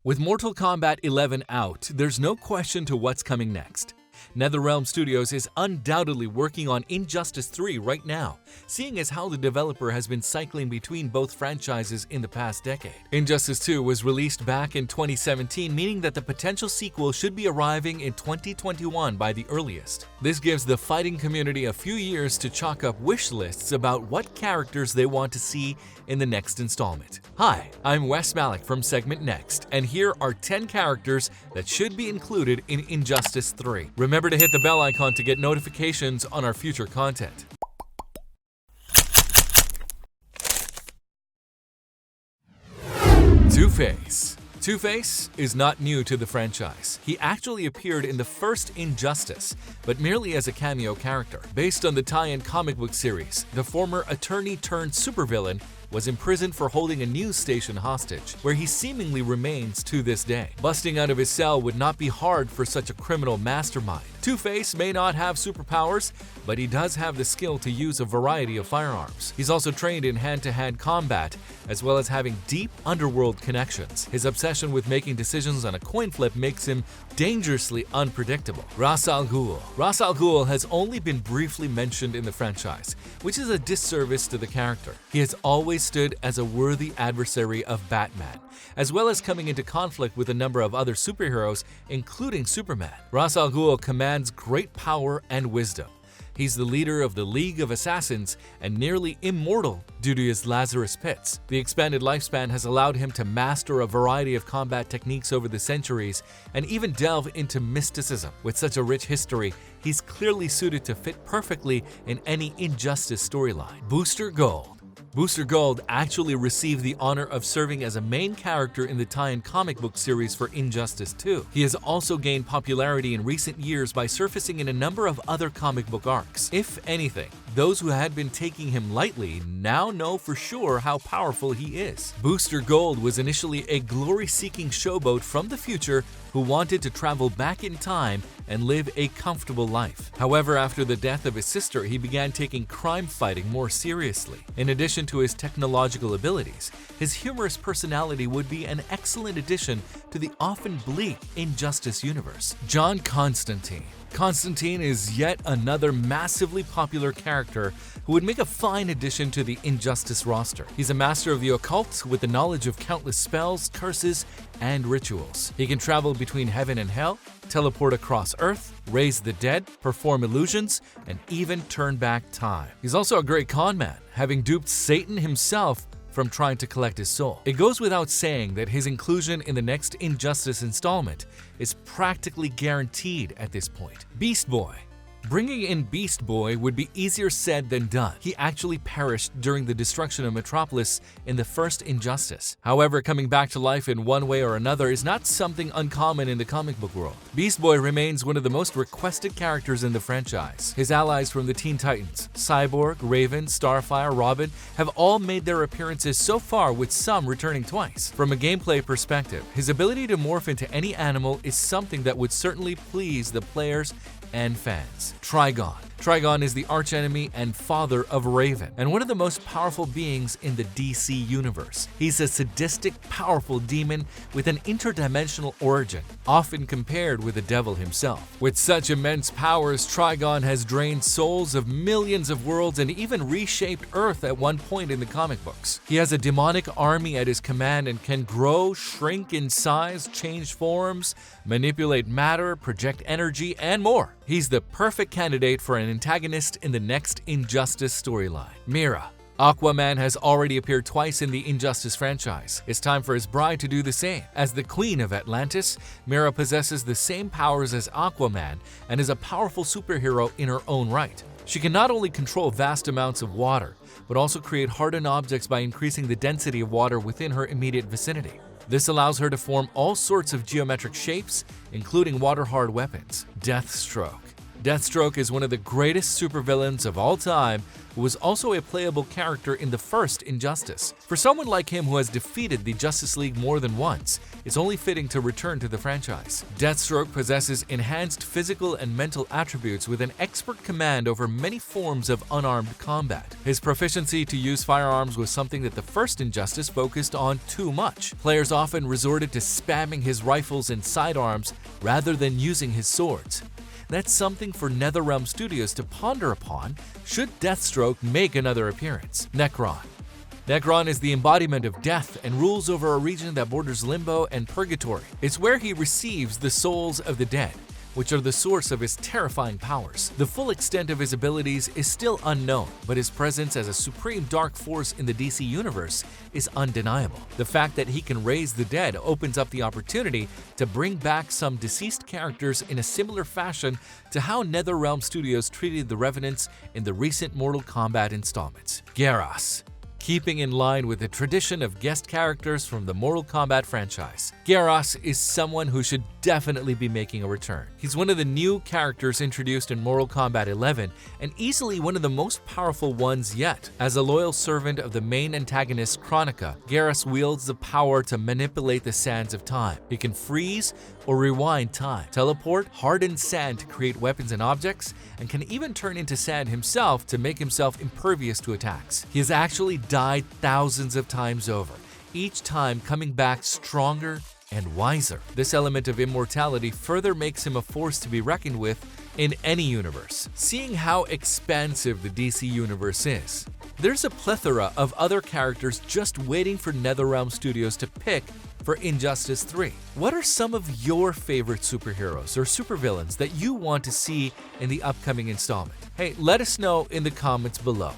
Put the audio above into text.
With Mortal Kombat 11 out, there's no question to what's coming next. NetherRealm Studios is undoubtedly working on Injustice 3 right now, seeing as how the developer has been cycling between both franchises in the past decade. Injustice 2 was released back in 2017, meaning that the potential sequel should be arriving in 2021 by the earliest. This gives the fighting community a few years to chalk up wish lists about what characters they want to see in the next installment. Hi, I'm Wes Malik from SegmentNext, and here are 10 characters that should be included in Injustice 3. Remember to hit the bell icon to get notifications on our future content. Two-Face. Two-Face is not new to the franchise. He actually appeared in the first Injustice, but merely as a cameo character. Based on the tie-in comic book series, the former attorney-turned-supervillain was imprisoned for holding a news station hostage, where he seemingly remains to this day. Busting out of his cell would not be hard for such a criminal mastermind. Two-Face may not have superpowers, but he does have the skill to use a variety of firearms. He's also trained in hand-to-hand combat, as well as having deep underworld connections. His obsession with making decisions on a coin flip makes him dangerously unpredictable. Ra's al Ghul. Ra's al Ghul has only been briefly mentioned in the franchise, which is a disservice to the character. He has always stood as a worthy adversary of Batman, as well as coming into conflict with a number of other superheroes, including Superman. Ra's al Ghul commands great power and wisdom. He's the leader of the League of Assassins and nearly immortal due to his Lazarus Pits. The expanded lifespan has allowed him to master a variety of combat techniques over the centuries and even delve into mysticism. With such a rich history, he's clearly suited to fit perfectly in any Injustice storyline. Booster Gold. Booster Gold actually received the honor of serving as a main character in the tie-in comic book series for Injustice 2. He has also gained popularity in recent years by surfacing in a number of other comic book arcs. If anything, those who had been taking him lightly now know for sure how powerful he is. Booster Gold was initially a glory-seeking showboat from the future who wanted to travel back in time and live a comfortable life. However, after the death of his sister, he began taking crime fighting more seriously. In addition to his technological abilities, his humorous personality would be an excellent addition to the often bleak Injustice universe. John Constantine. Constantine is yet another massively popular character who would make a fine addition to the Injustice roster. He's a master of the occult with the knowledge of countless spells, curses, and rituals. He can travel between heaven and hell, teleport across Earth, raise the dead, perform illusions, and even turn back time. He's also a great con man, having duped Satan himself from trying to collect his soul. It goes without saying that his inclusion in the next Injustice installment is practically guaranteed at this point. Beast Boy. Bringing in Beast Boy would be easier said than done. He actually perished during the destruction of Metropolis in the first Injustice. However, coming back to life in one way or another is not something uncommon in the comic book world. Beast Boy remains one of the most requested characters in the franchise. His allies from the Teen Titans, Cyborg, Raven, Starfire, Robin, have all made their appearances so far, with some returning twice. From a gameplay perspective, his ability to morph into any animal is something that would certainly please the players and fans. Trigon. Trigon is the archenemy and father of Raven, and one of the most powerful beings in the DC universe. He's a sadistic, powerful demon with an interdimensional origin, often compared with the devil himself. With such immense powers, Trigon has drained souls of millions of worlds and even reshaped Earth at one point in the comic books. He has a demonic army at his command and can grow, shrink in size, change forms, manipulate matter, project energy, and more. He's the perfect candidate for an antagonist in the next Injustice storyline. Mira. Aquaman has already appeared twice in the Injustice franchise. It's time for his bride to do the same. As the Queen of Atlantis, Mira possesses the same powers as Aquaman and is a powerful superhero in her own right. She can not only control vast amounts of water, but also create hardened objects by increasing the density of water within her immediate vicinity. This allows her to form all sorts of geometric shapes, including water-hard weapons. Deathstroke. Deathstroke is one of the greatest supervillains of all time, who was also a playable character in the first Injustice. For someone like him who has defeated the Justice League more than once, it's only fitting to return to the franchise. Deathstroke possesses enhanced physical and mental attributes with an expert command over many forms of unarmed combat. His proficiency to use firearms was something that the first Injustice focused on too much. Players often resorted to spamming his rifles and sidearms rather than using his swords. That's something for NetherRealm Studios to ponder upon should Deathstroke make another appearance. Necron. Negron is the embodiment of death and rules over a region that borders limbo and purgatory. It's where he receives the souls of the dead, which are the source of his terrifying powers. The full extent of his abilities is still unknown, but his presence as a supreme dark force in the DC universe is undeniable. The fact that he can raise the dead opens up the opportunity to bring back some deceased characters in a similar fashion to how NetherRealm Studios treated the Revenants in the recent Mortal Kombat installments. Garrus. Keeping in line with the tradition of guest characters from the Mortal Kombat franchise, Garrus is someone who should definitely be making a return. He's one of the new characters introduced in Mortal Kombat 11 and easily one of the most powerful ones yet. As a loyal servant of the main antagonist Kronika, Garrus wields the power to manipulate the sands of time. He can freeze or rewind time, teleport hardened sand to create weapons and objects, and can even turn into sand himself to make himself impervious to attacks. He has actually died thousands of times over, each time coming back stronger and wiser. This element of immortality further makes him a force to be reckoned with in any universe. Seeing how expansive the DC universe is, there's a plethora of other characters just waiting for NetherRealm Studios to pick for Injustice 3. What are some of your favorite superheroes or supervillains that you want to see in the upcoming installment? Hey, let us know in the comments below.